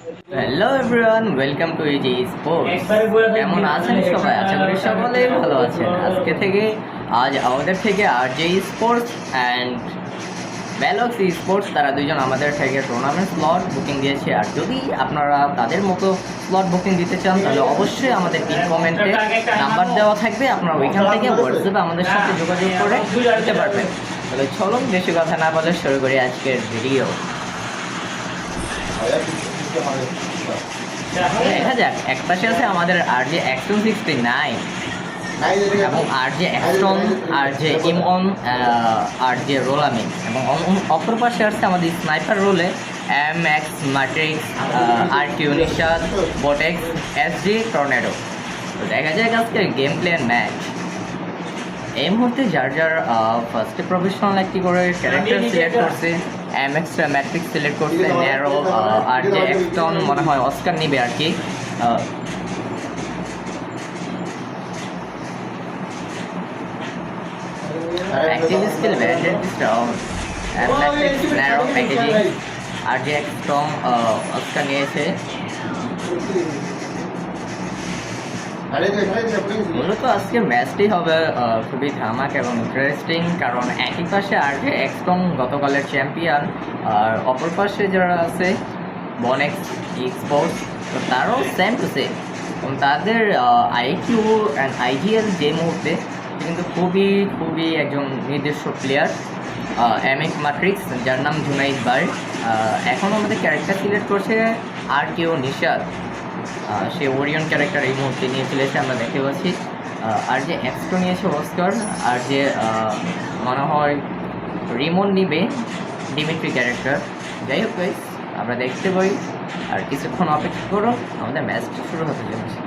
Hello everyone, welcome to easy sports. কেমন আছেন সবাই? আশা করি সকলেই ভালো আছেন। আজকে থেকে আমাদের থেকে আরজে স্পোর্টস অ্যান্ড ব্যালক্স স্পোর্টস তারা দুইজন আমাদের থেকে টুর্নামেন্ট স্লট বুকিং দিয়েছে। আর যদি আপনারা তাদের মতো স্লট বুকিং দিতে চান তাহলে অবশ্যই আমাদের পিন কমেন্টে নাম্বার দেওয়া থাকবে, আপনারা ওইখান থেকে হোয়াটসঅ্যাপে আমাদের সাথে যোগাযোগ করে দিতে পারবেন। তাহলে চলুন বেশি কথা না বলে শুরু করি আজকের ভিডিও। দেখা যাক, এক পাশে আছে আমাদের আরজে এক্সটন 69 এবং R J Exton, R J Emon, R J Rolamin, এবং অপর পাশে আসছে আমাদের sniper role MX matrix, RQ Nishad, Botex, SG tornado. তো দেখা যাক আজকের গেম প্লে ম্যাচ। এই মুহূর্তে যার যার ফার্স্টে প্রফেশনাল একটি করে ক্যারেক্টার সিলেক্ট করছে। MX ম্যাট্রিক্স সিলেক্ট করছে, ন্যারো, আরজে এক্সটন মনে হয় অস্কার নিবে আর কি। Active skill banded this round. Matrix narrow packaging. RJX strong Oscar নিয়েছে। মূলত আজকে ম্যাচটি হবে খুবই ধামাক এবং ইন্টারেস্টিং, কারণ একই পাশে আরজে এক্সটং গতকালের চ্যাম্পিয়ন, আর অপর পাশে যারা আছে বনেক্স স্পোর্টস, তো তারাও সেম টু সেম, এবং তাদের IQ অ্যান্ড IGL যে মুহূর্তে কিন্তু খুবই খুবই একজন নিজস্ব প্লেয়ার। MX ম্যাট্রিক্স যার নাম জুনাইদ ভাই, এখন আমাদের ক্যারেক্টার সিলেক্ট করছে RQ নিশাদ, সে ওরিয়ন ক্যারেক্টার এই মুহূর্তে নিয়ে চলেছে আমরা দেখতে পাচ্ছি। আর যে এক্সট্রো নিয়েছে অস্কার, আর যে মনে হয় রিমন নিবে ডিমিট্রি ক্যারেক্টার। যাই হোক গাইস, আমরা দেখতে পাই, আর কিছুক্ষণ অপেক্ষা করো, আমাদের ম্যাচটা শুরু হতে চলেছে।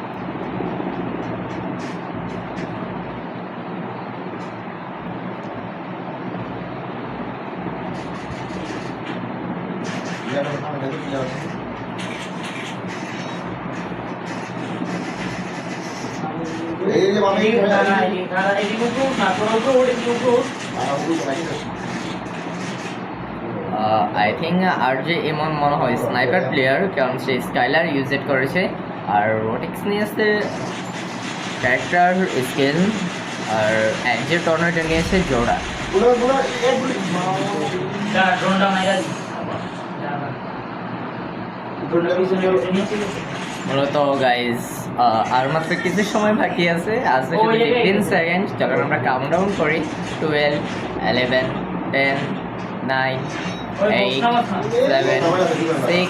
আই থিঙ্ক আরজে এমন মনে হয় স্নাইপার প্লেয়ার, কারণ সে স্কাইলার ইউজেড করেছে, আর রোটিক্স নিয়েছে ক্যারেক্টার স্কিল, আর একজে টর্নেডো নিয়েছে জোড়া। মূলত গাইজ আর মাত্র কিছু সময় বাকি আছে, আজ 15 সেকেন্ড। যখন আমরা কাউন্টডাউন করি 12, 11, 10, 9, 8, 7, 6